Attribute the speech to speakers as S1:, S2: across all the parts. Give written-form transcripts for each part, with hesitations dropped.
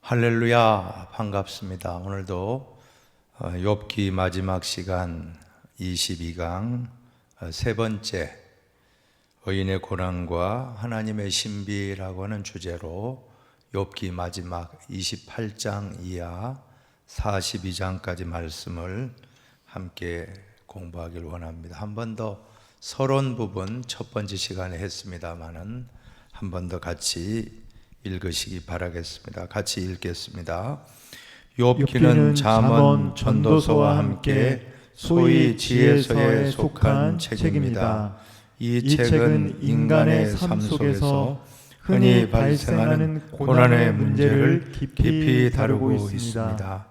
S1: 할렐루야, 반갑습니다. 오늘도 욥기 마지막 시간 22강 세 번째 의인의 고난과 하나님의 신비라고 하는 주제로 욥기 마지막 28장 이하 42장까지 말씀을 함께 공부하길 원합니다. 한 번 더 서론 부분 첫 번째 시간에 했습니다마는 한 번 더 같이 읽으시기 바라겠습니다. 같이 읽겠습니다. 욥기는 잠언, 전도서와 함께 소위 지혜서에 속한 책입니다. 이 책은 인간의 삶 속에서 흔히 발생하는 고난의 문제를 깊이 다루고 있습니다.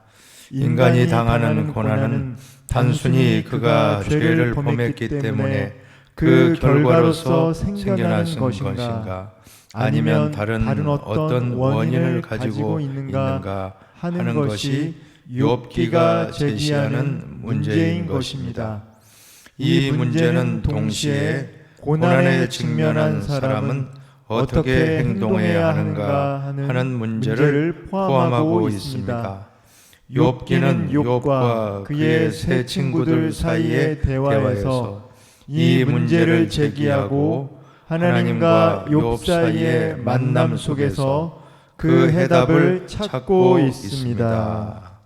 S1: 인간이 당하는 고난은 단순히 그가 죄를 범했기 때문에 그 결과로서 생겨나는 것인가, 아니면 다른 어떤 원인을 가지고 있는가 하는 것이 욥기가 제시하는 문제인 것입니다. 이 문제는 동시에 고난에 직면한 사람은 어떻게 행동해야 하는가 하는 문제를 포함하고 있습니다. 욥기는 욥과 그의 세 친구들 사이의 대화에서 이 문제를 제기하고 하나님과 욥 사이의 만남 속에서 그 해답을 찾고 있습니다.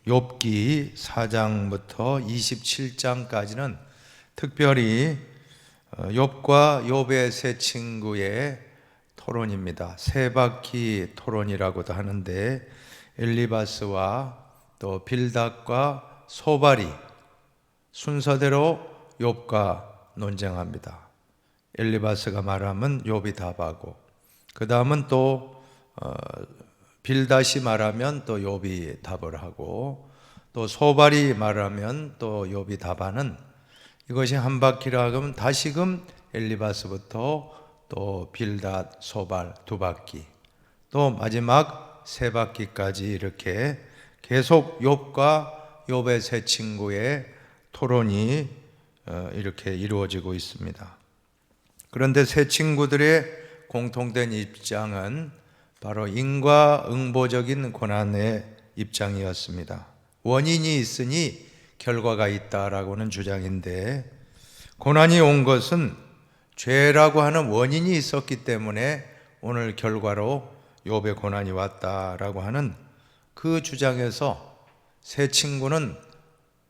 S1: 욥기 4장부터 27장까지는 특별히 욥과 욥의 세 친구의 토론입니다. 세 바퀴 토론이라고도 하는데 엘리바스와 또 빌닷과 소발이 순서대로 욥과 논쟁합니다. 엘리바스가 말하면 욥이 답하고, 그 다음은 또 빌닷이 말하면 또 욥이 답을 하고, 또 소발이 말하면 또 욥이 답하는, 이것이 한 바퀴라 하면 다시금 엘리바스부터 또 빌닷, 소발 두 바퀴, 또 마지막 세 바퀴까지 이렇게 계속 욥과 욥의 세 친구의 토론이 이렇게 이루어지고 있습니다. 그런데 세 친구들의 공통된 입장은 바로 인과응보적인 고난의 입장이었습니다. 원인이 있으니 결과가 있다라고는 주장인데, 고난이 온 것은 죄라고 하는 원인이 있었기 때문에 오늘 결과로 욥의 고난이 왔다라고 하는 그 주장에서 세 친구는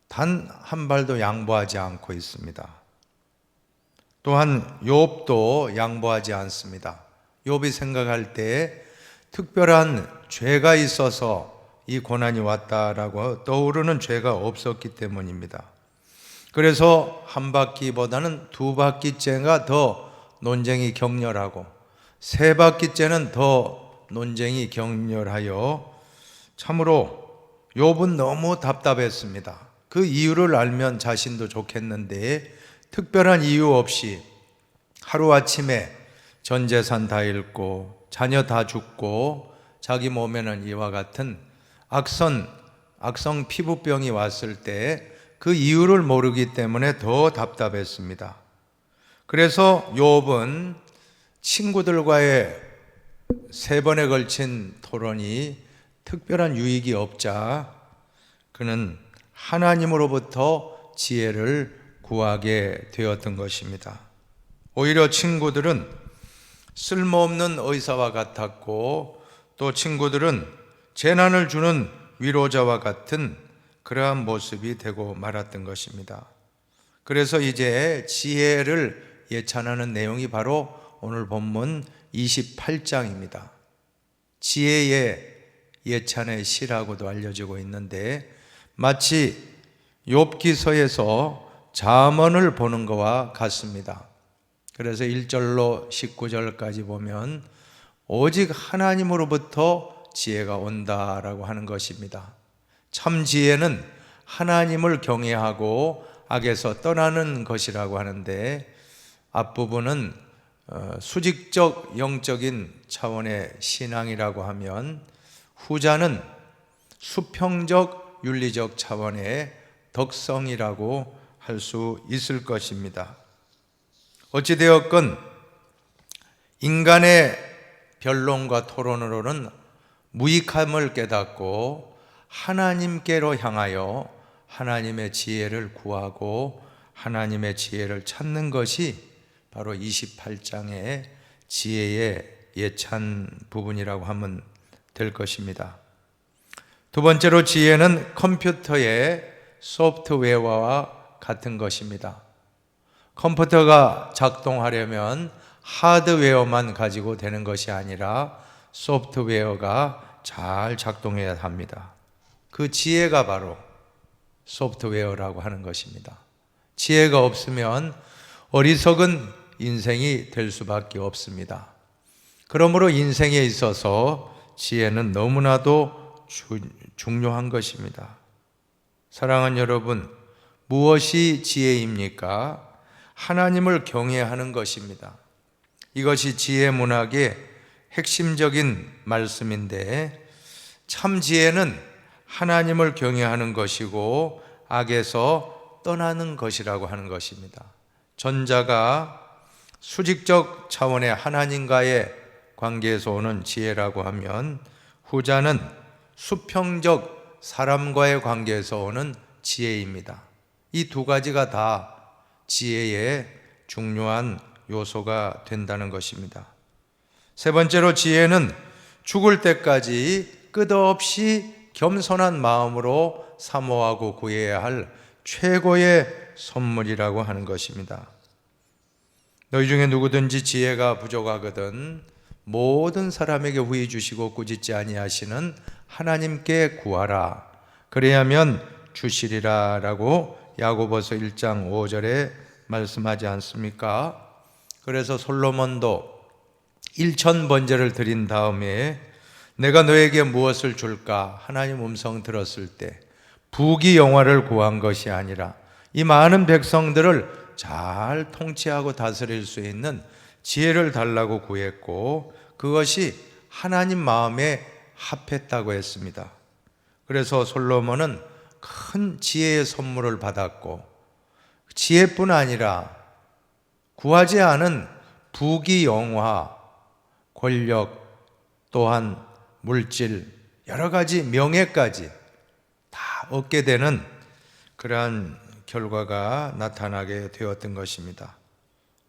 S1: 단 한 발도 양보하지 않고 있습니다. 또한 욥도 양보하지 않습니다. 욥이 생각할 때 특별한 죄가 있어서 이 고난이 왔다라고 떠오르는 죄가 없었기 때문입니다. 그래서 한 바퀴보다는 두 바퀴째가 더 논쟁이 격렬하고, 세 바퀴째는 더 논쟁이 격렬하여 참으로 욥은 너무 답답했습니다. 그 이유를 알면 자신도 좋겠는데 특별한 이유 없이 하루아침에 전 재산 다 잃고 자녀 다 죽고 자기 몸에는 이와 같은 악성 피부병이 왔을 때 그 이유를 모르기 때문에 더 답답했습니다. 그래서 욥은 친구들과의 세 번에 걸친 토론이 특별한 유익이 없자 그는 하나님으로부터 지혜를 구하게 되었던 것입니다. 오히려 친구들은 쓸모없는 의사와 같았고, 또 친구들은 재난을 주는 위로자와 같은 그러한 모습이 되고 말았던 것입니다. 그래서 이제 지혜를 예찬하는 내용이 바로 오늘 본문 28장입니다. 지혜의 예찬의 시라고도 알려지고 있는데, 마치 욥기서에서 잠언을 보는 것과 같습니다. 그래서 1절로 19절까지 보면 오직 하나님으로부터 지혜가 온다라고 하는 것입니다. 참 지혜는 하나님을 경외하고 악에서 떠나는 것이라고 하는데, 앞부분은 수직적 영적인 차원의 신앙이라고 하면, 후자는 수평적 윤리적 차원의 덕성이라고 할 수 있을 것입니다. 어찌되었건 인간의 변론과 토론으로는 무익함을 깨닫고 하나님께로 향하여 하나님의 지혜를 구하고 하나님의 지혜를 찾는 것이 바로 28장의 지혜의 예찬 부분이라고 하면 될 것입니다. 두 번째로 지혜는 컴퓨터의 소프트웨어와 같은 것입니다. 컴퓨터가 작동하려면 하드웨어만 가지고 되는 것이 아니라 소프트웨어가 잘 작동해야 합니다. 그 지혜가 바로 소프트웨어라고 하는 것입니다. 지혜가 없으면 어리석은 인생이 될 수밖에 없습니다. 그러므로 인생에 있어서 지혜는 너무나도 중요한 것입니다. 사랑하는 여러분, 무엇이 지혜입니까? 하나님을 경외하는 것입니다. 이것이 지혜 문학의 핵심적인 말씀인데, 참 지혜는 하나님을 경외하는 것이고 악에서 떠나는 것이라고 하는 것입니다. 전자가 수직적 차원의 하나님과의 관계에서 오는 지혜라고 하면, 후자는 수평적 사람과의 관계에서 오는 지혜입니다. 이 두 가지가 다 지혜의 중요한 요소가 된다는 것입니다. 세 번째로 지혜는 죽을 때까지 끝없이 겸손한 마음으로 사모하고 구해야 할 최고의 선물이라고 하는 것입니다. 너희 중에 누구든지 지혜가 부족하거든 모든 사람에게 후히 주시고 꾸짖지 아니하시는 하나님께 구하라. 그래야면 주시리라 라고 야고보서 1장 5절에 말씀하지 않습니까? 그래서 솔로몬도 1000번제를 드린 다음에 내가 너에게 무엇을 줄까? 하나님 음성 들었을 때 부귀영화를 구한 것이 아니라 이 많은 백성들을 잘 통치하고 다스릴 수 있는 지혜를 달라고 구했고, 그것이 하나님 마음에 합했다고 했습니다. 그래서 솔로몬은 큰 지혜의 선물을 받았고, 지혜뿐 아니라 구하지 않은 부귀영화, 권력, 또한 물질, 여러 가지 명예까지 다 얻게 되는 그러한 결과가 나타나게 되었던 것입니다.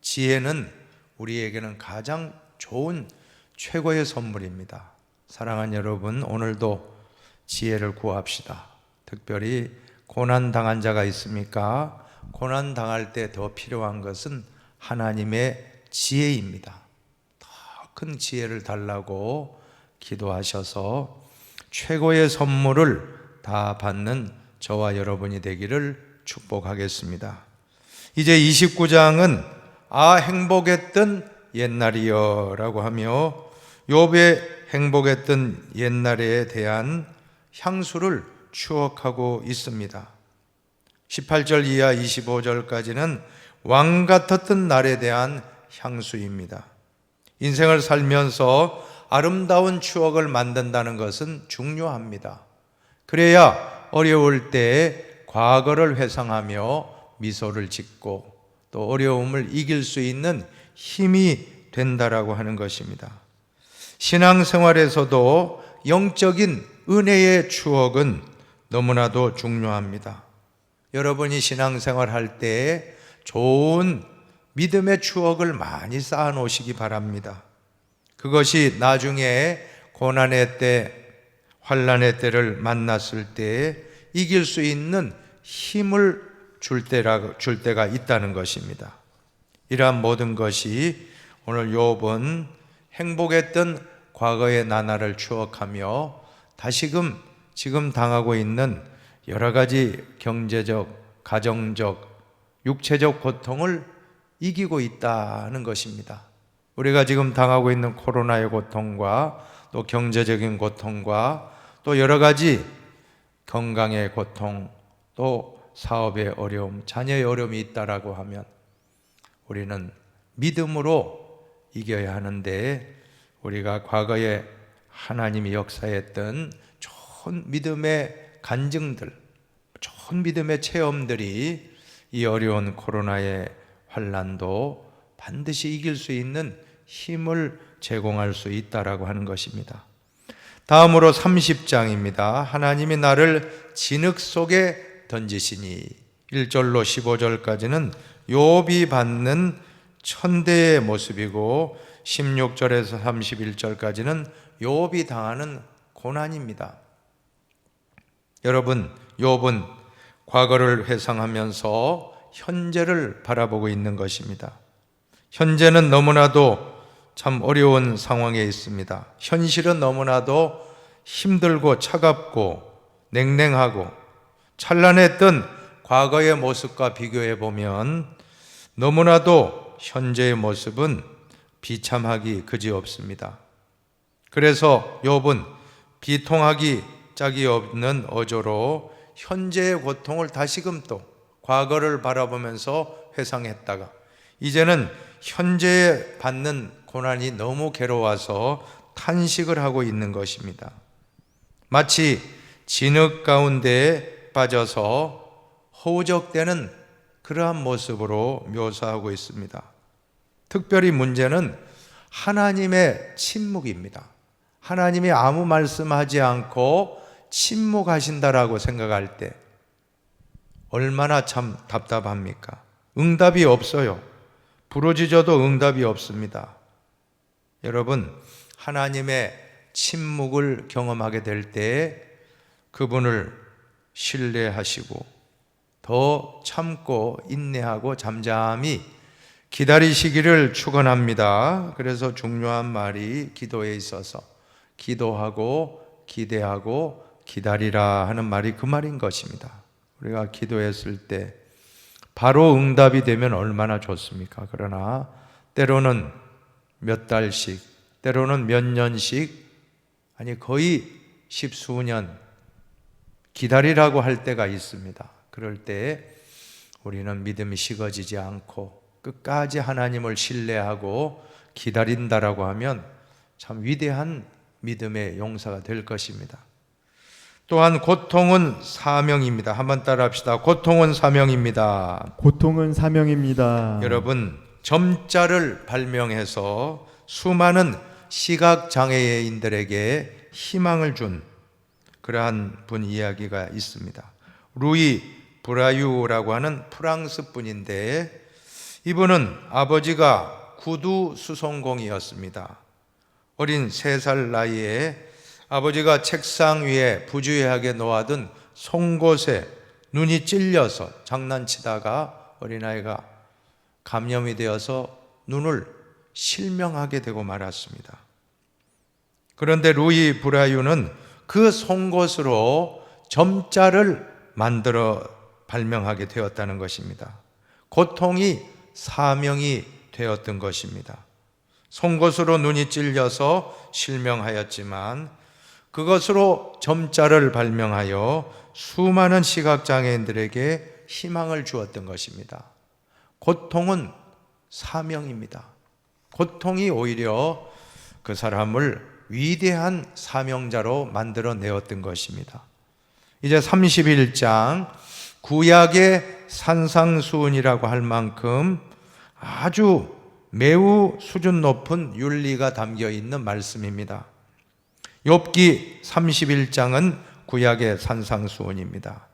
S1: 지혜는 우리에게는 가장 좋은 최고의 선물입니다. 사랑하는 여러분, 오늘도 지혜를 구합시다. 특별히 고난당한 자가 있습니까? 고난당할 때 더 필요한 것은 하나님의 지혜입니다. 더 큰 지혜를 달라고 기도하셔서 최고의 선물을 다 받는 저와 여러분이 되기를 축복하겠습니다. 이제 29장은 행복했던 옛날이여 라고 하며 욥의 행복했던 옛날에 대한 향수를 추억하고 있습니다. 18절 이하 25절까지는 왕 같았던 날에 대한 향수입니다. 인생을 살면서 아름다운 추억을 만든다는 것은 중요합니다. 그래야 어려울 때 과거를 회상하며 미소를 짓고 또 어려움을 이길 수 있는 힘이 된다라고 하는 것입니다. 신앙생활에서도 영적인 은혜의 추억은 너무나도 중요합니다. 여러분이 신앙생활 할 때 좋은 믿음의 추억을 많이 쌓아 놓으시기 바랍니다. 그것이 나중에 고난의 때, 환난의 때를 만났을 때 이길 수 있는 힘을 줄 때가 있다는 것입니다. 이러한 모든 것이 오늘 욥은 행복했던 과거의 나날을 추억하며 다시금 지금 당하고 있는 여러 가지 경제적, 가정적, 육체적 고통을 이기고 있다는 것입니다. 우리가 지금 당하고 있는 코로나의 고통과 또 경제적인 고통과 또 여러 가지 건강의 고통, 또 사업의 어려움, 자녀의 어려움이 있다라고 하면 우리는 믿음으로 이겨야 하는데, 우리가 과거에 하나님이 역사했던 좋은 믿음의 간증들, 좋은 믿음의 체험들이 이 어려운 코로나의 환난도 반드시 이길 수 있는 힘을 제공할 수 있다라고 하는 것입니다. 다음으로 30장입니다. 하나님이 나를 진흙 속에 던지시니 1절로 15절까지는 욥이 받는 천대의 모습이고 16절에서 31절까지는 욥이 당하는 고난입니다. 여러분, 욥은 과거를 회상하면서 현재를 바라보고 있는 것입니다. 현재는 너무나도 참 어려운 상황에 있습니다. 현실은 너무나도 힘들고 차갑고 냉랭하고 찬란했던 과거의 모습과 비교해 보면 너무나도 현재의 모습은 비참하기 그지없습니다. 그래서 욥은 비통하기 짝이 없는 어조로 현재의 고통을 다시금 또 과거를 바라보면서 회상했다가 이제는 현재에 받는 고난이 너무 괴로워서 탄식을 하고 있는 것입니다. 마치 진흙 가운데에 빠져서 허우적대는 그러한 모습으로 묘사하고 있습니다. 특별히 문제는 하나님의 침묵입니다. 하나님이 아무 말씀하지 않고 침묵하신다라고 생각할 때 얼마나 참 답답합니까? 응답이 없어요. 부르짖어도 응답이 없습니다. 여러분, 하나님의 침묵을 경험하게 될 때 그분을 신뢰하시고 더 참고 인내하고 잠잠히 기다리시기를 축원합니다. 그래서 중요한 말이 기도에 있어서 기도하고 기대하고 기다리라 하는 말이 그 말인 것입니다. 우리가 기도했을 때 바로 응답이 되면 얼마나 좋습니까? 그러나 때로는 몇 달씩, 때로는 몇 년씩, 아니 거의 십수년 기다리라고 할 때가 있습니다. 그럴 때 우리는 믿음이 식어지지 않고 끝까지 하나님을 신뢰하고 기다린다라고 하면 참 위대한 믿음의 용사가 될 것입니다. 또한 고통은 사명입니다. 한번 따라 합시다. 고통은 사명입니다.
S2: 고통은 사명입니다.
S1: 여러분, 점자를 발명해서 수많은 시각장애인들에게 희망을 준 그러한 분 이야기가 있습니다. 루이 브라유라고 하는 프랑스 분인데 이분은 아버지가 구두 수송공이었습니다. 어린 3살 나이에 아버지가 책상 위에 부주의하게 놓아둔 송곳에 눈이 찔려서 장난치다가 어린아이가 감염이 되어서 눈을 실명하게 되고 말았습니다. 그런데 루이 브라유는 그 송곳으로 점자를 만들어 발명하게 되었다는 것입니다. 고통이 사명이 되었던 것입니다. 송곳으로 눈이 찔려서 실명하였지만 그것으로 점자를 발명하여 수많은 시각장애인들에게 희망을 주었던 것입니다. 고통은 사명입니다. 고통이 오히려 그 사람을 위대한 사명자로 만들어내었던 것입니다. 이제 31장 구약의 산상수훈이라고 할 만큼 아주 매우 수준 높은 윤리가 담겨 있는 말씀입니다. 욥기 31장은 구약의 산상수훈입니다.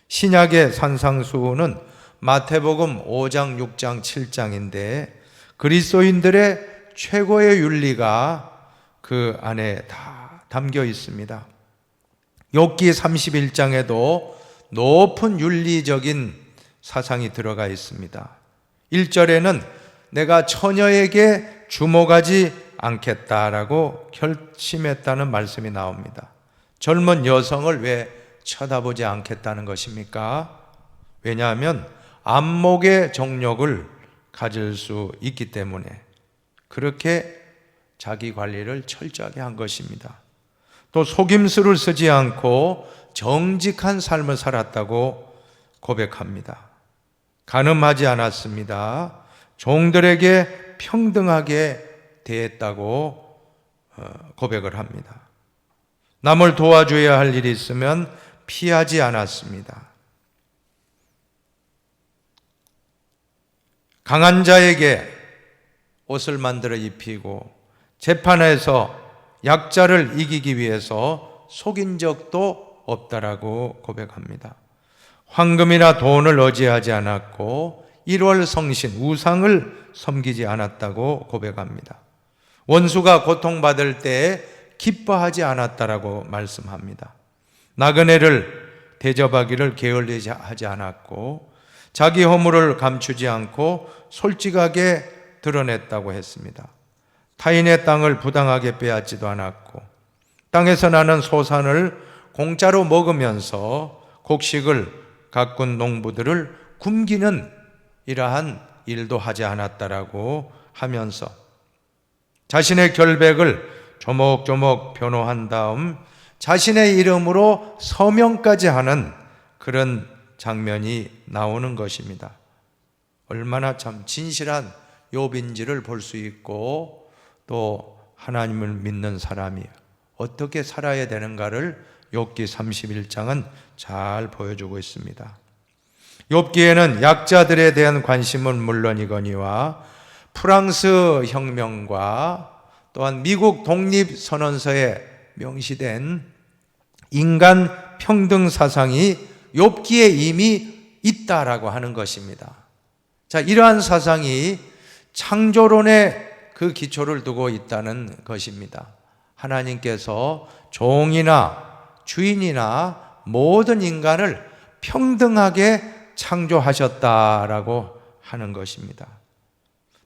S1: 신약의 산상수훈은 마태복음 5장, 6장, 7장인데 그리스도인들의 최고의 윤리가 그 안에 다 담겨 있습니다. 욥기 31장에도 높은 윤리적인 사상이 들어가 있습니다. 1절에는 내가 처녀에게 주목하지 않겠다라고 결심했다는 말씀이 나옵니다. 젊은 여성을 왜 쳐다보지 않겠다는 것입니까? 왜냐하면 안목의 정욕을 가질 수 있기 때문에 그렇게 자기 관리를 철저하게 한 것입니다. 또 속임수를 쓰지 않고 정직한 삶을 살았다고 고백합니다. 간음하지 않았습니다. 종들에게 평등하게 대했다고 고백을 합니다. 남을 도와줘야 할 일이 있으면 피하지 않았습니다. 강한 자에게 옷을 만들어 입히고 재판에서 약자를 이기기 위해서 속인 적도 없다라고 고백합니다. 황금이나 돈을 의지하지 않았고 일월성신, 우상을 섬기지 않았다고 고백합니다. 원수가 고통받을 때 기뻐하지 않았다라고 말씀합니다. 나그네를 대접하기를 게을리하지 하지 않았고 자기 허물을 감추지 않고 솔직하게 드러냈다고 했습니다. 타인의 땅을 부당하게 빼앗지도 않았고 땅에서 나는 소산을 공짜로 먹으면서 곡식을 가꾼 농부들을 굶기는 이러한 일도 하지 않았다라고 하면서 자신의 결백을 조목조목 변호한 다음 자신의 이름으로 서명까지 하는 그런 장면이 나오는 것입니다. 얼마나 참 진실한 욥인지를 볼 수 있고 또 하나님을 믿는 사람이 어떻게 살아야 되는가를 욥기 31장은 잘 보여주고 있습니다. 욥기에는 약자들에 대한 관심은 물론이거니와 프랑스 혁명과 또한 미국 독립선언서에 명시된 인간 평등 사상이 욥기에 이미 있다라고 하는 것입니다. 자, 이러한 사상이 창조론의 그 기초를 두고 있다는 것입니다. 하나님께서 종이나 주인이나 모든 인간을 평등하게 창조하셨다라고 하는 것입니다.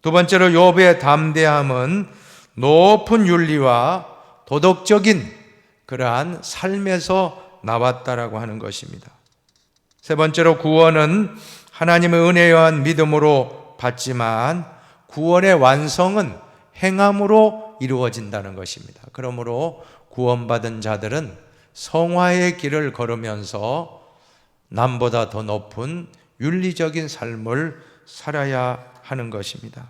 S1: 두 번째로 욥의 담대함은 높은 윤리와 도덕적인 그러한 삶에서 나왔다라고 하는 것입니다. 세 번째로 구원은 하나님의 은혜에 의한 믿음으로 받지만 구원의 완성은 행함으로 이루어진다는 것입니다. 그러므로 구원받은 자들은 성화의 길을 걸으면서 남보다 더 높은 윤리적인 삶을 살아야 하는 것입니다.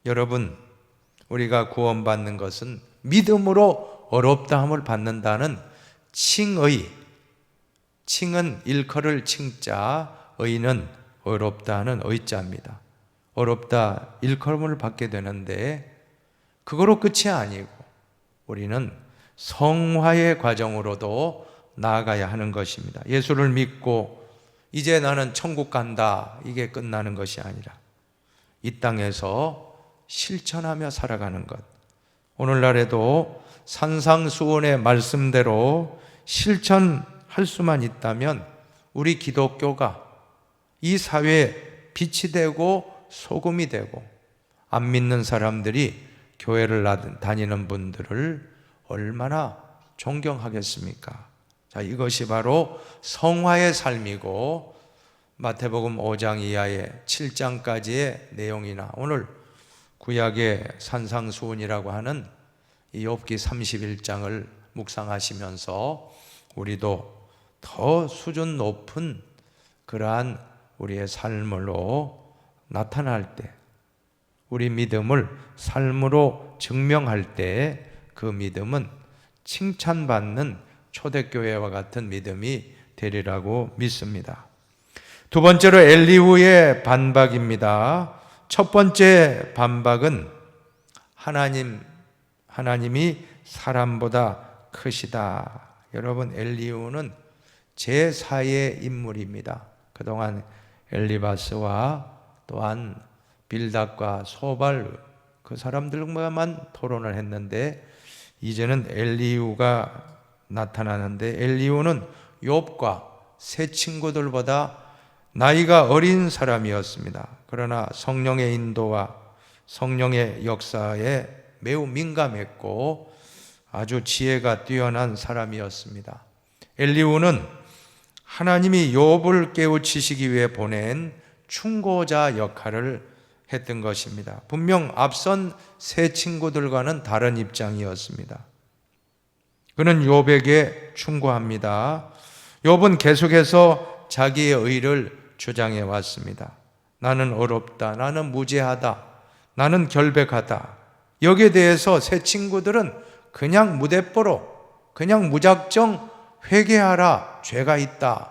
S1: 여러분, 우리가 구원받는 것은 믿음으로 어렵다함을 받는다는 칭의, 칭은 일컬을 칭자, 의는 어렵다는 의자입니다. 어렵다 일컬음을 받게 되는데 그거로 끝이 아니고 우리는 성화의 과정으로도 나아가야 하는 것입니다. 예수를 믿고 이제 나는 천국 간다, 이게 끝나는 것이 아니라 이 땅에서 실천하며 살아가는 것. 오늘날에도 산상수훈의 말씀대로 실천할 수만 있다면 우리 기독교가 이 사회에 빛이 되고 소금이 되고 안 믿는 사람들이 교회를 다니는 분들을 얼마나 존경하겠습니까? 자, 이것이 바로 성화의 삶이고 마태복음 5장 이하의 7장까지의 내용이나 오늘 구약의 산상수훈이라고 하는 이 욥기 31장을 묵상하시면서 우리도 더 수준 높은 그러한 우리의 삶으로 나타날 때, 우리 믿음을 삶으로 증명할 때 그 믿음은 칭찬받는 초대교회와 같은 믿음이 되리라고 믿습니다. 두 번째로 엘리후의 반박입니다. 첫 번째 반박은 하나님이 사람보다 크시다. 여러분, 엘리후는 제4의 인물입니다. 그동안 엘리바스와 또한 빌닷과 소발 그 사람들과만 토론을 했는데 이제는 엘리후가 나타나는데 엘리후는 욥과 세 친구들보다 나이가 어린 사람이었습니다. 그러나 성령의 인도와 성령의 역사에 매우 민감했고 아주 지혜가 뛰어난 사람이었습니다. 엘리후는 하나님이 욥을 깨우치시기 위해 보낸 충고자 역할을 했던 것입니다. 분명 앞선 세 친구들과는 다른 입장이었습니다. 그는 욥에게 충고합니다. 욥은 계속해서 자기의 의를 주장해 왔습니다. 나는 어렵다, 나는 무죄하다, 나는 결백하다. 여기에 대해서 세 친구들은 그냥 무대뽀로, 그냥 무작정 회개하라, 죄가 있다,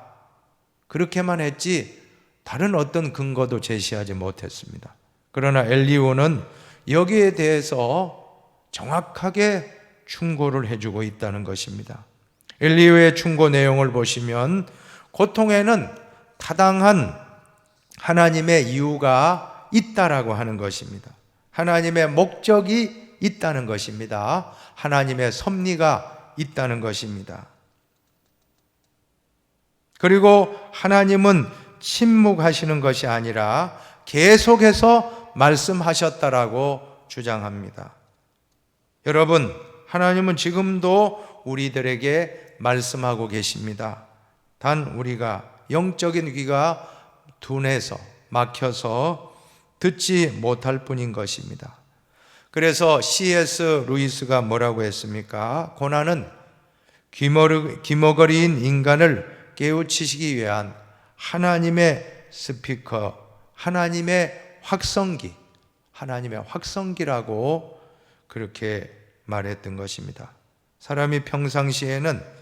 S1: 그렇게만 했지 다른 어떤 근거도 제시하지 못했습니다. 그러나 엘리후는 여기에 대해서 정확하게 충고를 해주고 있다는 것입니다. 엘리후의 충고 내용을 보시면 고통에는 타당한 하나님의 이유가 있다라고 하는 것입니다. 하나님의 목적이 있다는 것입니다. 하나님의 섭리가 있다는 것입니다. 그리고 하나님은 침묵하시는 것이 아니라 계속해서 말씀하셨다라고 주장합니다. 여러분, 하나님은 지금도 우리들에게 말씀하고 계십니다. 단 우리가 영적인 귀가 둔해서 막혀서 듣지 못할 뿐인 것입니다. 그래서 C.S. 루이스가 뭐라고 했습니까? 고난은 귀머거리인 인간을 깨우치시기 위한 하나님의 스피커, 하나님의 확성기라고 그렇게 말했던 것입니다. 사람이 평상시에는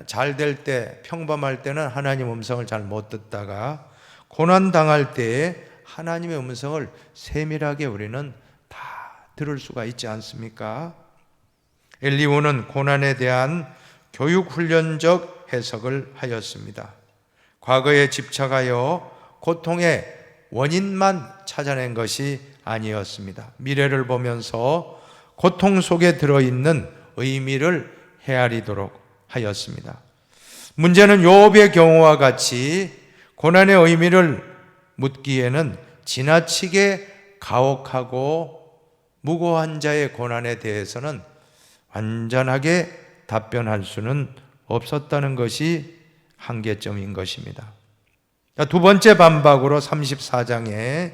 S1: 잘 될 때, 평범할 때는 하나님 음성을 잘 못 듣다가 고난 당할 때 하나님의 음성을 세밀하게 우리는 다 들을 수가 있지 않습니까? 엘리후는 고난에 대한 교육훈련적 해석을 하였습니다. 과거에 집착하여 고통의 원인만 찾아낸 것이 아니었습니다. 미래를 보면서 고통 속에 들어있는 의미를 헤아리도록 하였습니다. 문제는 욥의 경우와 같이 고난의 의미를 묻기에는 지나치게 가혹하고 무고한 자의 고난에 대해서는 완전하게 답변할 수는 없었다는 것이 한계점인 것입니다. 두 번째 반박으로 34장에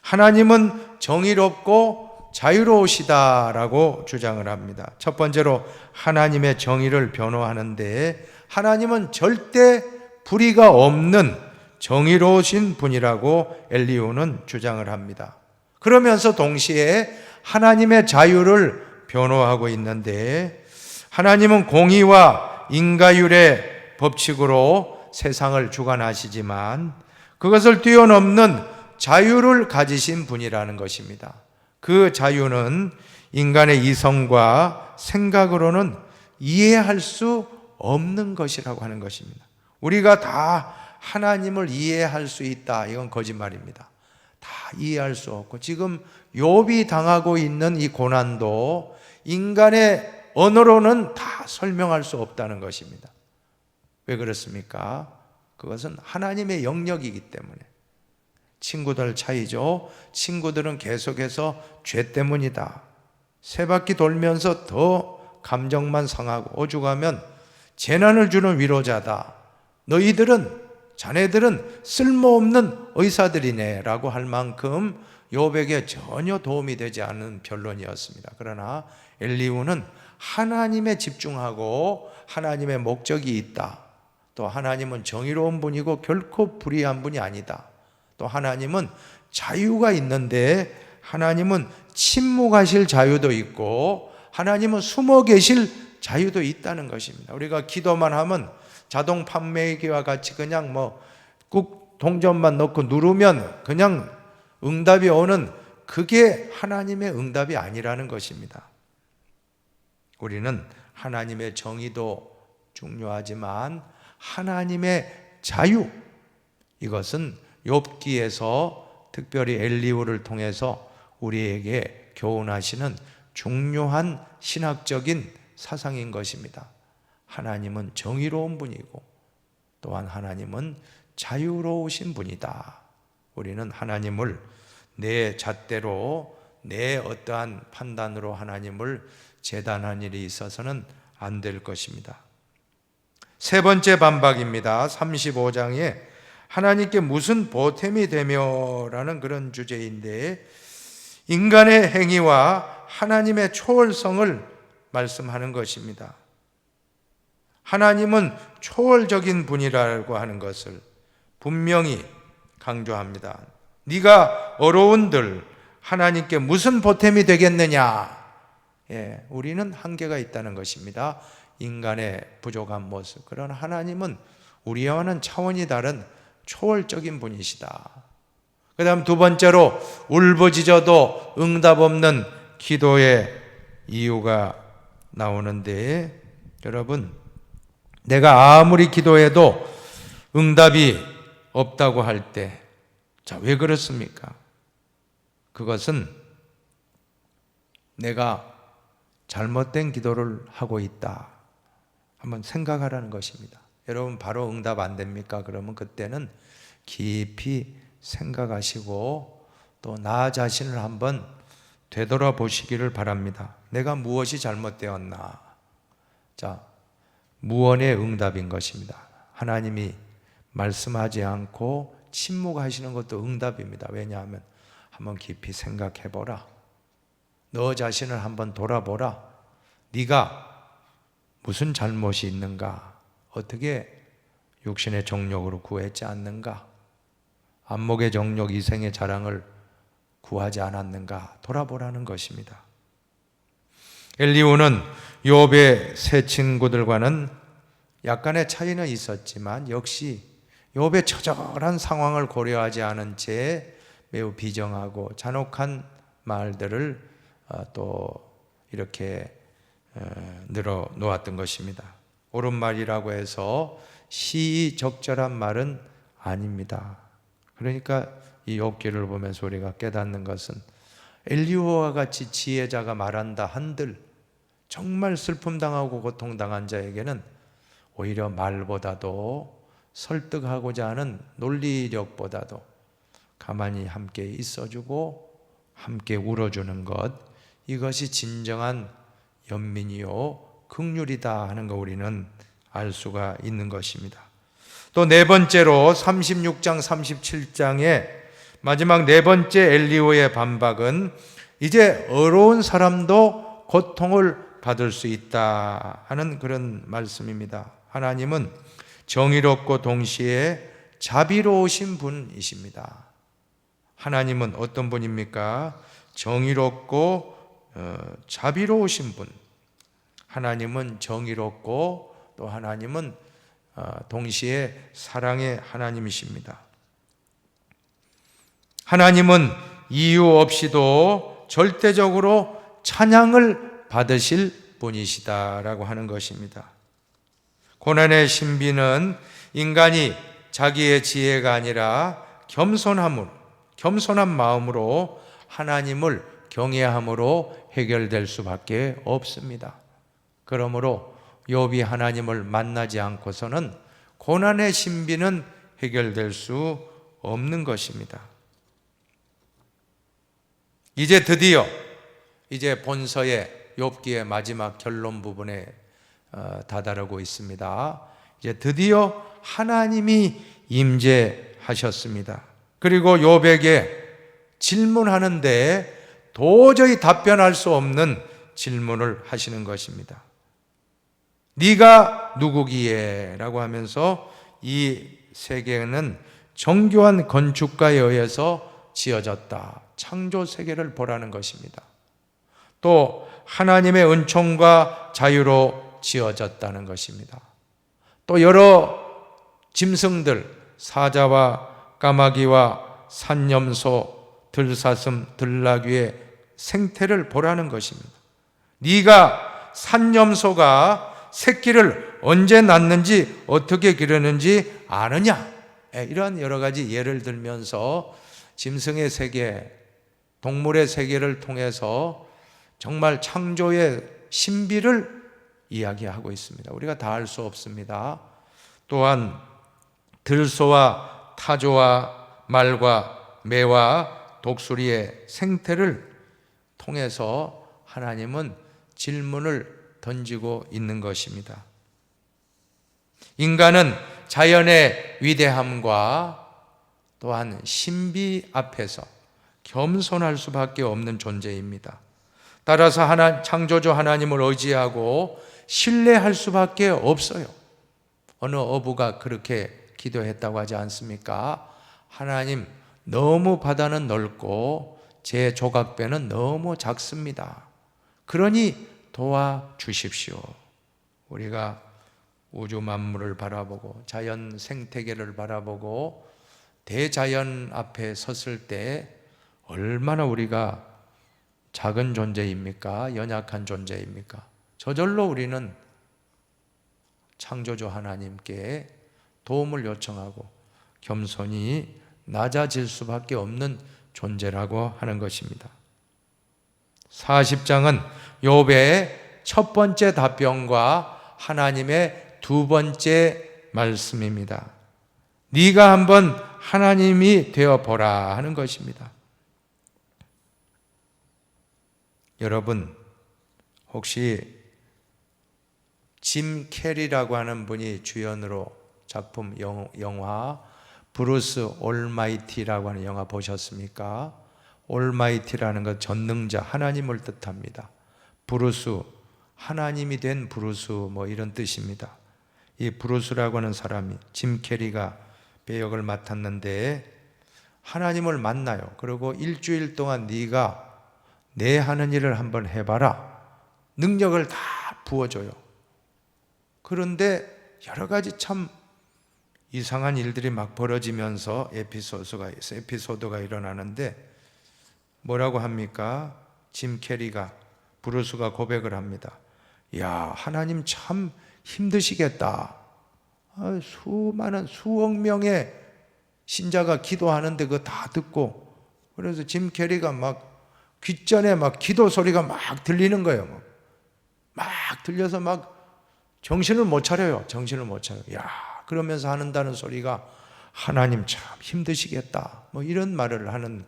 S1: 하나님은 정의롭고 자유로우시다라고 주장을 합니다. 첫 번째로 하나님의 정의를 변호하는데 하나님은 절대 불의가 없는 정의로우신 분이라고 엘리후는 주장을 합니다. 그러면서 동시에 하나님의 자유를 변호하고 있는데 하나님은 공의와 인과율의 법칙으로 세상을 주관하시지만 그것을 뛰어넘는 자유를 가지신 분이라는 것입니다. 그 자유는 인간의 이성과 생각으로는 이해할 수 없는 것이라고 하는 것입니다. 우리가 다 하나님을 이해할 수 있다, 이건 거짓말입니다. 다 이해할 수 없고 지금 욥이 당하고 있는 이 고난도 인간의 언어로는 다 설명할 수 없다는 것입니다. 왜 그렇습니까? 그것은 하나님의 영역이기 때문에. 친구들 차이죠. 친구들은 계속해서 죄 때문이다. 세 바퀴 돌면서 더 감정만 상하고 오죽하면 재난을 주는 위로자다. 자네들은 쓸모없는 의사들이네 라고 할 만큼 욥에게 전혀 도움이 되지 않은 변론이었습니다. 그러나 엘리후는 하나님에 집중하고 하나님의 목적이 있다. 또 하나님은 정의로운 분이고 결코 불의한 분이 아니다. 또 하나님은 자유가 있는데 하나님은 침묵하실 자유도 있고 하나님은 숨어 계실 자유도 있다는 것입니다. 우리가 기도만 하면 자동 판매기와 같이 그냥 꾹 동전만 넣고 누르면 그냥 응답이 오는 그게 하나님의 응답이 아니라는 것입니다. 우리는 하나님의 정의도 중요하지만 하나님의 자유, 이것은 욥기에서 특별히 엘리후를 통해서 우리에게 교훈하시는 중요한 신학적인 사상인 것입니다. 하나님은 정의로운 분이고 또한 하나님은 자유로우신 분이다. 우리는 하나님을 내 잣대로 내 어떠한 판단으로 하나님을 재단한 일이 있어서는 안 될 것입니다. 세 번째 반박입니다. 35장에 하나님께 무슨 보탬이 되며라는 그런 주제인데 인간의 행위와 하나님의 초월성을 말씀하는 것입니다. 하나님은 초월적인 분이라고 하는 것을 분명히 강조합니다. 네가 어려운들 하나님께 무슨 보탬이 되겠느냐? 우리는 한계가 있다는 것입니다. 인간의 부족한 모습. 그러나 하나님은 우리와는 차원이 다른 초월적인 분이시다. 그 다음 두 번째로 울부짖어도 응답 없는 기도의 이유가 나오는데, 여러분, 내가 아무리 기도해도 응답이 없다고 할 때, 자, 왜 그렇습니까? 그것은 내가 잘못된 기도를 하고 있다. 한번 생각하라는 것입니다. 여러분, 바로 응답 안 됩니까? 그러면 그때는 깊이 생각하시고 또 나 자신을 한번 되돌아보시기를 바랍니다. 내가 무엇이 잘못되었나? 자, 무언의 응답인 것입니다. 하나님이 말씀하지 않고 침묵하시는 것도 응답입니다. 왜냐하면 한번 깊이 생각해보라. 너 자신을 한번 돌아보라. 네가 무슨 잘못이 있는가? 어떻게 육신의 정욕으로 구했지 않는가? 안목의 정욕, 이생의 자랑을 구하지 않았는가? 돌아보라는 것입니다. 엘리후는 욥의 세 친구들과는 약간의 차이는 있었지만 역시 욥의 처절한 상황을 고려하지 않은 채 매우 비정하고 잔혹한 말들을 또 이렇게 늘어 놓았던 것입니다. 옳은 말이라고 해서 시의적절한 말은 아닙니다. 그러니까 이 욥기를 보면서 우리가 깨닫는 것은 엘리후와 같이 지혜자가 말한다 한들 정말 슬픔당하고 고통당한 자에게는 오히려 말보다도 설득하고자 하는 논리력보다도 가만히 함께 있어주고 함께 울어주는 것, 이것이 진정한 연민이요 긍휼이다 하는 거 우리는 알 수가 있는 것입니다. 또 네 번째로 36장 37장의 마지막 네 번째 엘리후의 반박은 이제 어려운 사람도 고통을 받을 수 있다 하는 그런 말씀입니다. 하나님은 정의롭고 동시에 자비로우신 분이십니다. 하나님은 어떤 분입니까? 정의롭고 자비로우신 분. 하나님은 정의롭고 또 하나님은 동시에 사랑의 하나님이십니다. 하나님은 이유 없이도 절대적으로 찬양을 받으실 분이시다라고 하는 것입니다. 고난의 신비는 인간이 자기의 지혜가 아니라 겸손한 마음으로 하나님을 경외함으로 해결될 수밖에 없습니다. 그러므로 욥이 하나님을 만나지 않고서는 고난의 신비는 해결될 수 없는 것입니다. 이제 드디어 본서의 욥기의 마지막 결론 부분에 다다르고 있습니다. 이제 드디어 하나님이 임재하셨습니다. 그리고 욥에게 질문하는데 도저히 답변할 수 없는 질문을 하시는 것입니다. 네가 누구기에? 라고 하면서 이 세계는 정교한 건축가에 의해서 지어졌다. 창조 세계를 보라는 것입니다. 또 하나님의 은총과 자유로 지어졌다는 것입니다. 또 여러 짐승들, 사자와 까마귀와 산염소, 들사슴, 들나귀의 생태를 보라는 것입니다. 네가 산염소가 새끼를 언제 낳는지 어떻게 기르는지 아느냐? 이런 여러 가지 예를 들면서 짐승의 세계, 동물의 세계를 통해서 정말 창조의 신비를 이야기하고 있습니다. 우리가 다 알 수 없습니다. 또한 들소와 타조와 말과 매와 독수리의 생태를 통해서 하나님은 질문을 던지고 있는 것입니다. 인간은 자연의 위대함과 또한 신비 앞에서 겸손할 수밖에 없는 존재입니다. 따라서 창조주 하나님을 의지하고 신뢰할 수밖에 없어요. 어느 어부가 그렇게 기도했다고 하지 않습니까? 하나님, 너무 바다는 넓고 제 조각배는 너무 작습니다. 그러니 도와주십시오. 우리가 우주 만물을 바라보고 자연 생태계를 바라보고 대자연 앞에 섰을 때 얼마나 우리가 작은 존재입니까? 연약한 존재입니까? 저절로 우리는 창조주 하나님께 도움을 요청하고 겸손히 낮아질 수밖에 없는 존재라고 하는 것입니다. 40장은 욥의 첫 번째 답변과 하나님의 두 번째 말씀입니다. 네가 한번 하나님이 되어보라 하는 것입니다. 여러분, 혹시 짐 캐리라고 하는 분이 주연으로 작품 영화 브루스 올마이티라고 하는 영화 보셨습니까? 올마이티라는 것 전능자, 하나님을 뜻합니다. 브루스, 하나님이 된 브루스 뭐 이런 뜻입니다. 이 브루스라고 하는 사람이 짐 캐리가 배역을 맡았는데 하나님을 만나요. 그리고 일주일 동안 네가 내 하는 일을 한번 해봐라. 능력을 다 부어줘요. 그런데 여러 가지 참 이상한 일들이 막 벌어지면서 에피소드가 일어나는데 뭐라고 합니까? 짐 캐리가, 브루스가 고백을 합니다. 야, 하나님 참 힘드시겠다. 수많은 수억 명의 신자가 기도하는데 그거 다 듣고, 그래서 짐 캐리가 막 귓전에 막 기도 소리가 막 들리는 거예요. 막 들려서 막 정신을 못 차려요. 야, 그러면서 하는다는 소리가 하나님 참 힘드시겠다. 뭐 이런 말을 하는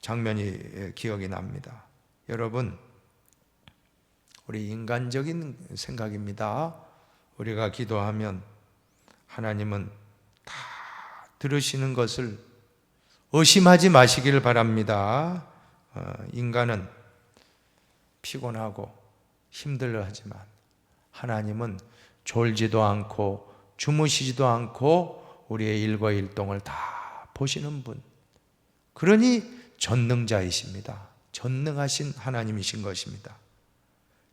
S1: 장면이 기억이 납니다. 여러분, 우리 인간적인 생각입니다. 우리가 기도하면 하나님은 다 들으시는 것을 의심하지 마시기를 바랍니다. 인간은 피곤하고 힘들어하지만 하나님은 졸지도 않고 주무시지도 않고 우리의 일과일동을 다 보시는 분, 그러니 전능자이십니다. 전능하신 하나님이신 것입니다.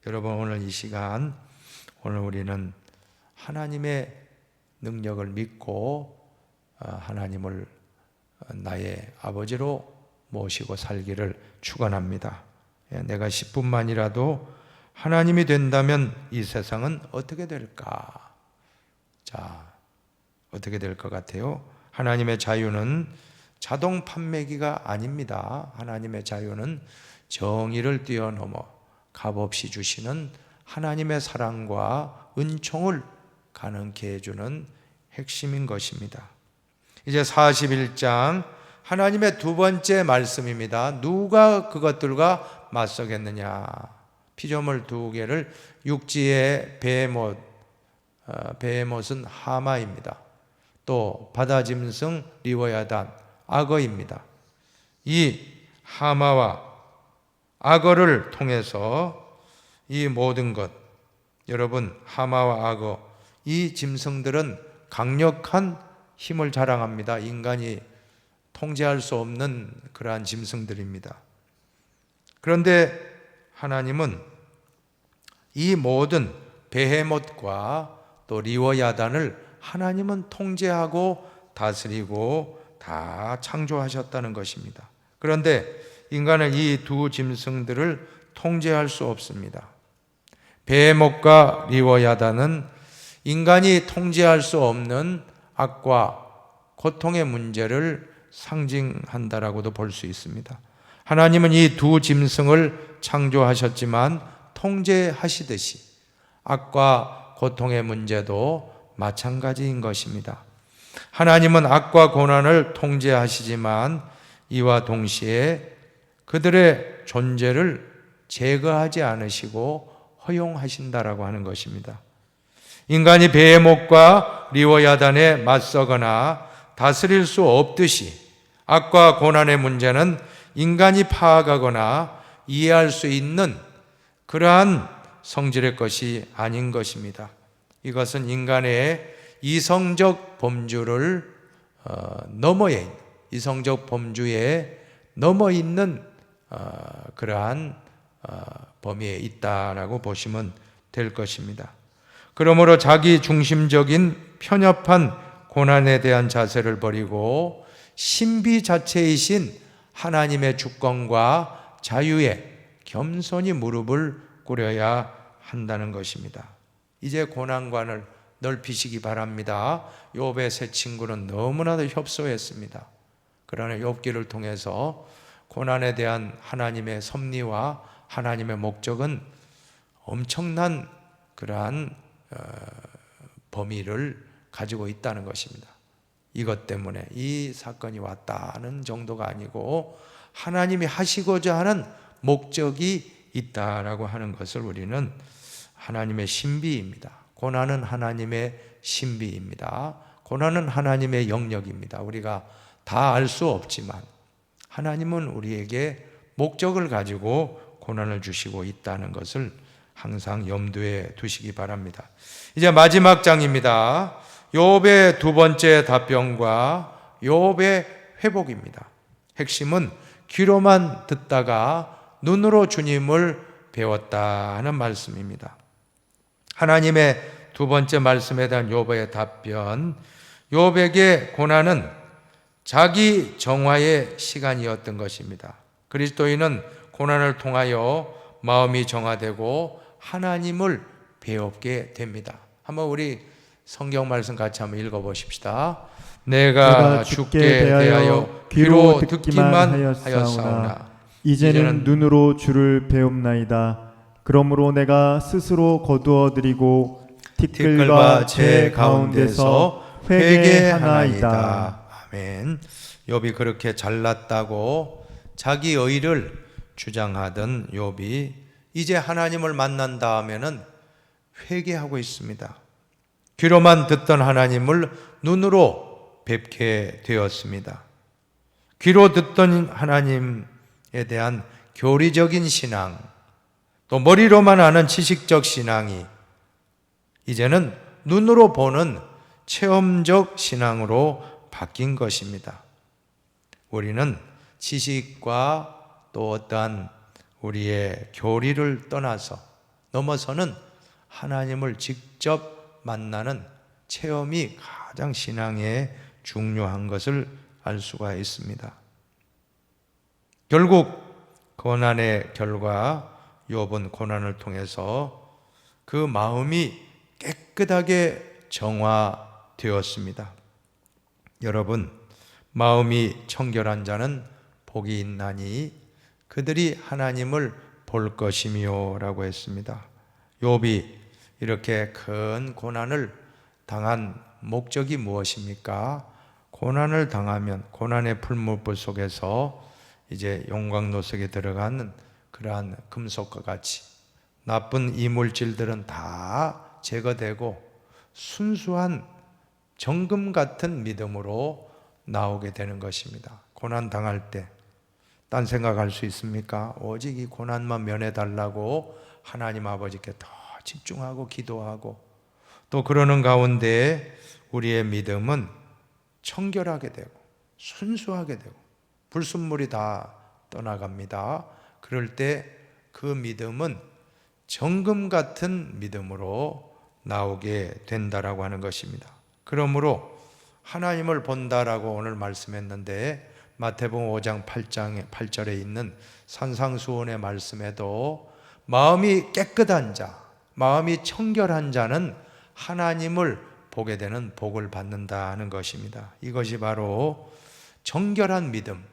S1: 여러분, 오늘 이 시간, 오늘 우리는 하나님의 능력을 믿고 하나님을 나의 아버지로 모시고 살기를 축원합니다. 내가 10분만이라도 하나님이 된다면 이 세상은 어떻게 될까? 자, 어떻게 될 것 같아요? 하나님의 자유는 자동 판매기가 아닙니다. 하나님의 자유는 정의를 뛰어넘어 값없이 주시는 하나님의 사랑과 은총을 가능케 해주는 핵심인 것입니다. 이제 41장 하나님의 두 번째 말씀입니다. 누가 그것들과 맞서겠느냐? 피조물 두 개를, 육지의 베헤못은 하마입니다. 또 바다짐승 리워야단, 악어입니다. 이 하마와 악어를 통해서 이 모든 것, 여러분, 하마와 악어, 이 짐승들은 강력한 힘을 자랑합니다. 인간이 통제할 수 없는 그러한 짐승들입니다. 그런데 하나님은 이 모든 베헤못과 또 리워야단을 하나님은 통제하고 다스리고 다 창조하셨다는 것입니다. 그런데 인간은 이 두 짐승들을 통제할 수 없습니다. 베헤못과 리워야단은 인간이 통제할 수 없는 악과 고통의 문제를 상징한다라고도 볼 수 있습니다. 하나님은 이 두 짐승을 창조하셨지만 통제하시듯이 악과 고통의 문제도 마찬가지인 것입니다. 하나님은 악과 고난을 통제하시지만 이와 동시에 그들의 존재를 제거하지 않으시고 허용하신다라고 하는 것입니다. 인간이 베헤못과 리워야단에 맞서거나 다스릴 수 없듯이 악과 고난의 문제는 인간이 파악하거나 이해할 수 있는 그러한 성질의 것이 아닌 것입니다. 이것은 인간의 이성적 범주를 넘어에, 이성적 범주에 넘어 있는 그러한 범위에 있다라고 보시면 될 것입니다. 그러므로 자기 중심적인 편협한 고난에 대한 자세를 버리고 신비 자체이신 하나님의 주권과 자유에 겸손히 무릎을 꿇어야 한다는 것입니다. 이제 고난관을 넓히시기 바랍니다. 욥의 세 친구는 너무나도 협소했습니다. 그러나 욥기를 통해서 고난에 대한 하나님의 섭리와 하나님의 목적은 엄청난 그러한 범위를 가지고 있다는 것입니다. 이것 때문에 이 사건이 왔다는 정도가 아니고 하나님이 하시고자 하는 목적이 있다라고 하는 것을 우리는 하나님의 신비입니다. 고난은 하나님의 신비입니다. 고난은 하나님의 영역입니다. 우리가 다 알 수 없지만 하나님은 우리에게 목적을 가지고 고난을 주시고 있다는 것을 항상 염두에 두시기 바랍니다. 이제 마지막 장입니다. 욥의 두 번째 답변과 욥의 회복입니다. 핵심은 귀로만 듣다가 눈으로 주님을 배웠다는 말씀입니다. 하나님의 두 번째 말씀에 대한 욥의 답변, 욥에게 고난은 자기 정화의 시간이었던 것입니다. 그리스도인은 고난을 통하여 마음이 정화되고 하나님을 배우게 됩니다. 한번 우리 성경 말씀 같이 한번 읽어보십시다. 내가 주께 대하여 귀로 듣기만 하였사오나
S2: 이제는 눈으로 주를 배움나이다. 그러므로 내가 스스로 거두어드리고 티끌과 재 가운데서 회개하나이다.
S1: 아멘. 욥이 그렇게 잘났다고 자기 의를 주장하던 욥이 이제 하나님을 만난 다음에는 회개하고 있습니다. 귀로만 듣던 하나님을 눈으로 뵙게 되었습니다. 귀로 듣던 하나님에 대한 교리적인 신앙, 또 머리로만 아는 지식적 신앙이 이제는 눈으로 보는 체험적 신앙으로 바뀐 것입니다. 우리는 지식과 또 어떠한 우리의 교리를 떠나서 넘어서는 하나님을 직접 만나는 체험이 가장 신앙에 중요한 것을 알 수가 있습니다. 결국 고난의 결과 욥은 고난을 통해서 그 마음이 깨끗하게 정화되었습니다. 여러분, 마음이 청결한 자는 복이 있나니 그들이 하나님을 볼 것이며 라고 했습니다. 욥이 이렇게 큰 고난을 당한 목적이 무엇입니까? 고난을 당하면 고난의 풀무불 속에서 이제 용광로 속에 들어가는 그러한 금속과 같이 나쁜 이물질들은 다 제거되고 순수한 정금 같은 믿음으로 나오게 되는 것입니다. 고난 당할 때 딴 생각할 수 있습니까? 오직 이 고난만 면해달라고 하나님 아버지께 더 집중하고 기도하고 또 그러는 가운데 우리의 믿음은 청결하게 되고 순수하게 되고 불순물이 다 떠나갑니다. 그럴 때 그 믿음은 정금 같은 믿음으로 나오게 된다라고 하는 것입니다. 그러므로 하나님을 본다라고 오늘 말씀했는데 마태복음 5장 8절에 있는 산상수훈의 말씀에도 마음이 깨끗한 자, 마음이 청결한 자는 하나님을 보게 되는 복을 받는다는 것입니다. 이것이 바로 정결한 믿음,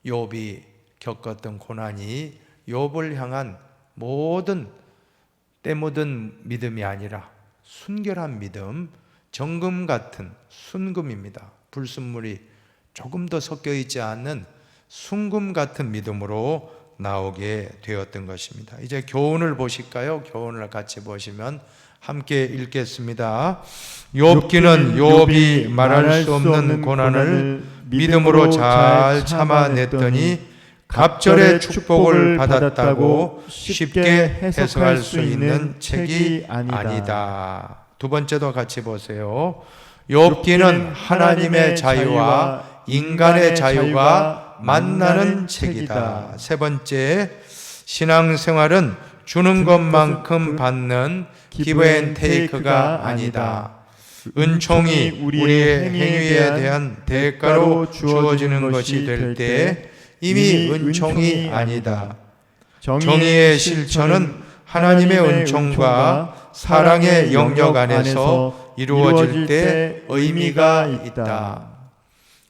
S1: 욥이 겪었던 고난이 욥을 향한 모든 때 묻은 믿음이 아니라 순결한 믿음, 정금 같은 순금입니다. 불순물이 조금 더 섞여 있지 않는 순금 같은 믿음으로 나오게 되었던 것입니다. 이제 교훈을 보실까요? 교훈을 같이 보시면 함께 읽겠습니다. 욥기는 욥이 말할 수 없는 고난을 믿음으로 잘 참아냈더니 갑절의 축복을 받았다고 쉽게 해석할 수 있는 책이 아니다. 두 번째도 같이 보세요. 욥기는 하나님의 자유와 인간의 자유가 만나는 책이다. 세 번째, 신앙생활은 주는 것만큼 받는 기브 앤 테이크가 아니다. 은총이 우리의 행위에 대한 대가로 주어지는 것이 될 때 이미 은총이 아니다. 정의의 실천은 하나님의 은총과 사랑의 영역 안에서 이루어질 때 의미가 있다.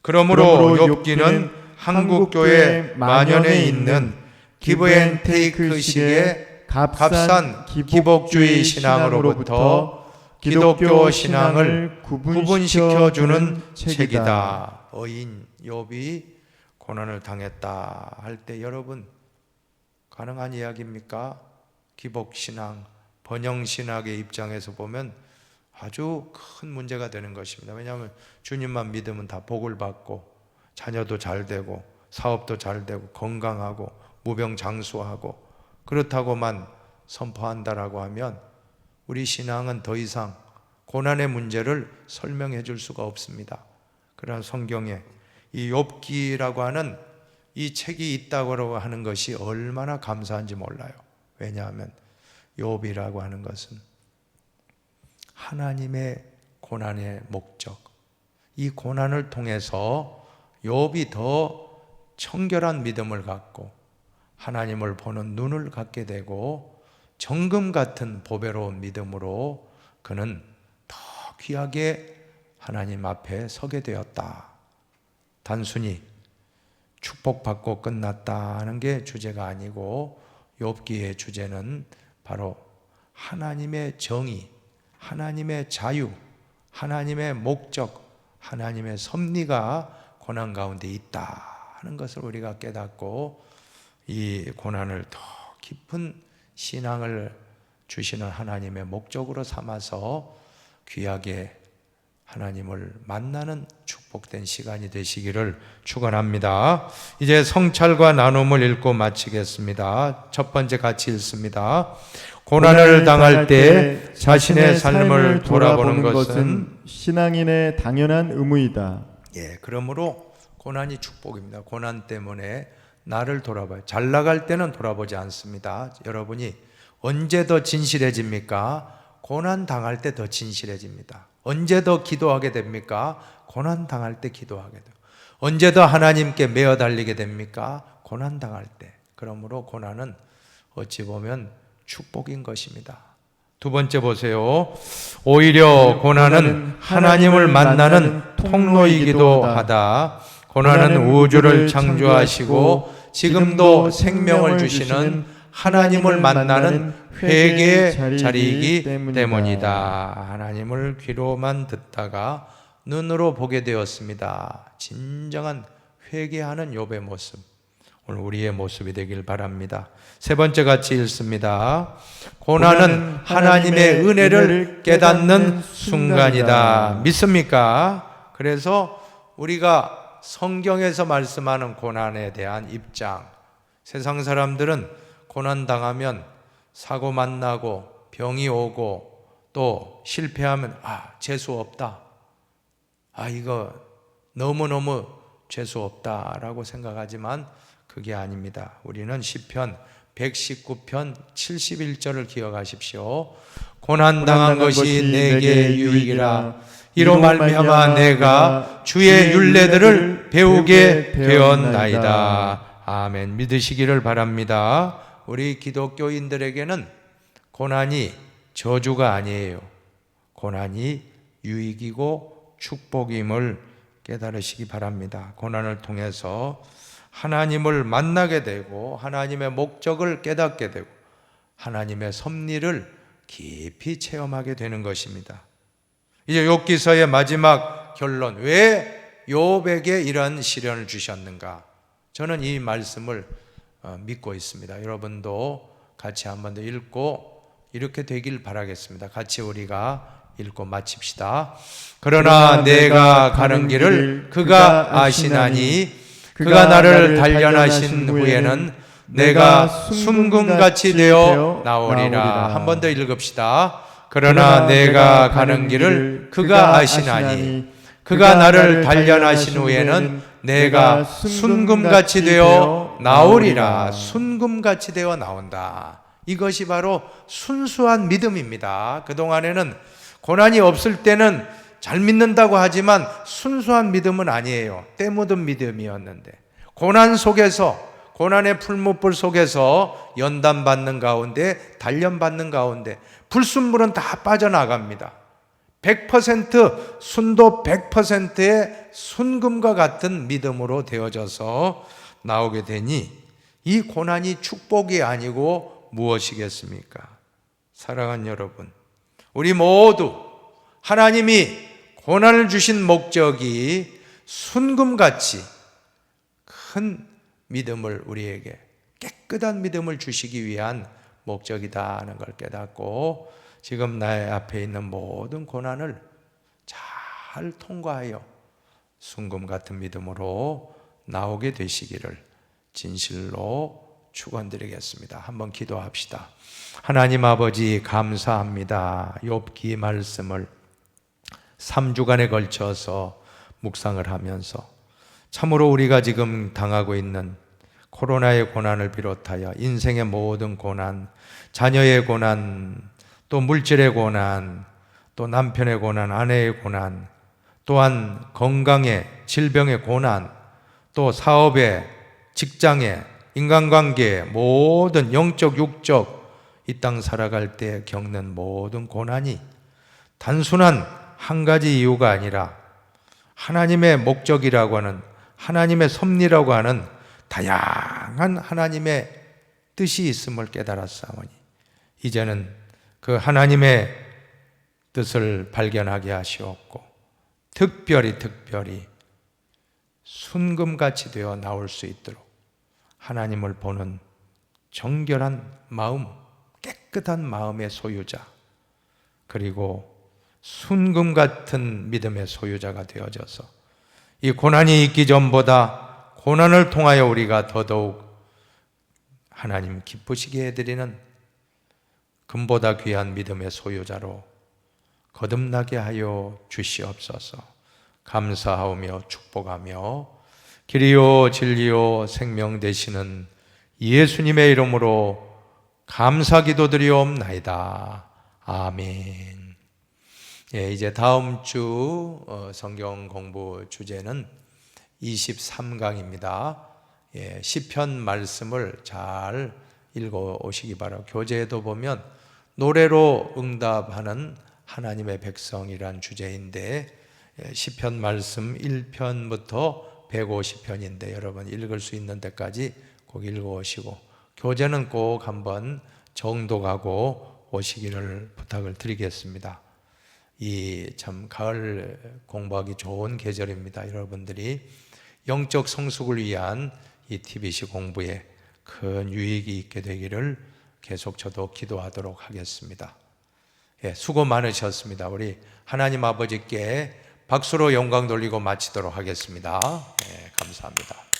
S1: 그러므로 욥기는 한국교회 만연에 있는 기브앤테이크식의 값싼 기복주의 신앙으로부터 기독교 신앙을 구분시켜주는 책이다. 어인 욥이 고난을 당했다 할 때 여러분 가능한 이야기입니까? 기복신앙, 번영신학의 입장에서 보면 아주 큰 문제가 되는 것입니다. 왜냐하면 주님만 믿으면 다 복을 받고 자녀도 잘 되고 사업도 잘 되고 건강하고 무병장수하고 그렇다고만 선포한다라고 하면 우리 신앙은 더 이상 고난의 문제를 설명해 줄 수가 없습니다. 그러나 성경에 이 욥기라고 하는 이 책이 있다고 하는 것이 얼마나 감사한지 몰라요. 왜냐하면 욥이라고 하는 것은 하나님의 고난의 목적, 이 고난을 통해서 욥이 더 청결한 믿음을 갖고 하나님을 보는 눈을 갖게 되고 정금 같은 보배로운 믿음으로 그는 더 귀하게 하나님 앞에 서게 되었다. 단순히 축복받고 끝났다 하는 게 주제가 아니고 욥기의 주제는 바로 하나님의 정의, 하나님의 자유, 하나님의 목적, 하나님의 섭리가 고난 가운데 있다 하는 것을 우리가 깨닫고 이 고난을 더 깊은 신앙을 주시는 하나님의 목적으로 삼아서 귀하게 하나님을 만나는 축복된 시간이 되시기를 축원합니다. 이제 성찰과 나눔을 읽고 마치겠습니다. 첫 번째 같이 읽습니다. 고난을 당할 때 자신의 삶을 돌아보는 것은
S2: 신앙인의 당연한 의무이다.
S1: 그러므로 고난이 축복입니다. 고난 때문에 나를 돌아봐요. 잘 나갈 때는 돌아보지 않습니다. 여러분이 언제 더 진실해집니까? 고난 당할 때 더 진실해집니다. 언제 더 기도하게 됩니까? 고난 당할 때 기도하게 돼요. 언제 더 하나님께 매어 달리게 됩니까? 고난 당할 때. 그러므로 고난은 어찌 보면 축복인 것입니다. 두 번째 보세요. 오히려 고난은 하나님을 만나는 통로이기도 하다. 고난은 우주를 창조하시고 지금도 생명을 주시는 하나님을 만나는 회개의 자리이기 때문이다. 하나님을 귀로만 듣다가 눈으로 보게 되었습니다. 진정한 회개하는 욥의 모습, 오늘 우리의 모습이 되길 바랍니다. 세 번째 같이 읽습니다. 고난은 하나님의 은혜를 깨닫는 순간이다. 믿습니까? 그래서 우리가 성경에서 말씀하는 고난에 대한 입장, 세상 사람들은 고난 당하면 사고 만나고 병이 오고 또 실패하면 재수 없다. 이거 너무너무 재수 없다라고 생각하지만 그게 아닙니다. 우리는 시편 119편 71절을 기억하십시오. 고난 당한 것이 내게 유익이라. 이로 말미암아 내가 주의 율례들을 배우게 되었나이다. 아멘. 믿으시기를 바랍니다. 우리 기독교인들에게는 고난이 저주가 아니에요. 고난이 유익이고 축복임을 깨달으시기 바랍니다. 고난을 통해서 하나님을 만나게 되고 하나님의 목적을 깨닫게 되고 하나님의 섭리를 깊이 체험하게 되는 것입니다. 이제 욥기서의 마지막 결론, 왜 욥에게 이런 시련을 주셨는가? 저는 이 말씀을 믿고 있습니다. 여러분도 같이 한 번 더 읽고 이렇게 되길 바라겠습니다. 같이 우리가 읽고 마칩시다. 그러나 내가 가는 길을 그가 아시나니 그가 나를 단련하신 후에는 내가 순금같이 되어 나오리라. 한 번 더 읽읍시다. 그러나 내가 가는 길을 그가 아시나니 그가 나를 단련하신 후에는 내가 순금같이 되어 나오리라. 순금같이 되어 나온다. 이것이 바로 순수한 믿음입니다. 그동안에는 고난이 없을 때는 잘 믿는다고 하지만 순수한 믿음은 아니에요. 때 묻은 믿음이었는데 고난 속에서 고난의 풀무불 속에서 연단받는 가운데, 단련받는 가운데 불순물은 다 빠져나갑니다. 100% 순도 100%의 순금과 같은 믿음으로 되어져서 나오게 되니 이 고난이 축복이 아니고 무엇이겠습니까? 사랑하는 여러분, 우리 모두 하나님이 고난을 주신 목적이 순금같이 큰 믿음을, 우리에게 깨끗한 믿음을 주시기 위한 목적이다 하는 걸 깨닫고 지금 나의 앞에 있는 모든 고난을 잘 통과하여 순금 같은 믿음으로 나오게 되시기를 진실로 축원드리겠습니다. 한번 기도합시다. 하나님 아버지, 감사합니다. 욥기 말씀을 3주간에 걸쳐서 묵상을 하면서 참으로 우리가 지금 당하고 있는 코로나의 고난을 비롯하여 인생의 모든 고난, 자녀의 고난, 또 물질의 고난, 또 남편의 고난, 아내의 고난, 또한 건강의, 질병의 고난, 또 사업의, 직장의, 인간관계의 모든 영적, 육적 이 땅 살아갈 때 겪는 모든 고난이 단순한 한 가지 이유가 아니라 하나님의 목적이라고 하는, 하나님의 섭리라고 하는 다양한 하나님의 뜻이 있음을 깨달았사오니 이제는 그 하나님의 뜻을 발견하게 하시옵고 특별히 순금같이 되어 나올 수 있도록 하나님을 보는 정결한 마음, 깨끗한 마음의 소유자, 그리고 순금 같은 믿음의 소유자가 되어져서 이 고난이 있기 전보다 고난을 통하여 우리가 더더욱 하나님 기쁘시게 해드리는 금보다 귀한 믿음의 소유자로 거듭나게 하여 주시옵소서. 감사하오며 축복하며 길이요 진리요 생명 되시는 예수님의 이름으로 감사 기도드리옵나이다. 아멘. 예, 이제 다음 주 성경 공부 주제는 23강입니다. 예, 시편 말씀을 잘 읽어 오시기 바라고, 교재에도 보면 노래로 응답하는 하나님의 백성이란 주제인데 시편 말씀 1편부터 150편인데 여러분 읽을 수 있는 데까지 꼭 읽어 오시고 교재는 꼭 한번 정독하고 오시기를 부탁을 드리겠습니다. 이 참 가을 공부하기 좋은 계절입니다. 여러분들이 영적 성숙을 위한 이 TBC 공부에 큰 유익이 있게 되기를 계속 저도 기도하도록 하겠습니다. 예, 수고 많으셨습니다. 우리 하나님 아버지께 박수로 영광 돌리고 마치도록 하겠습니다. 예, 감사합니다.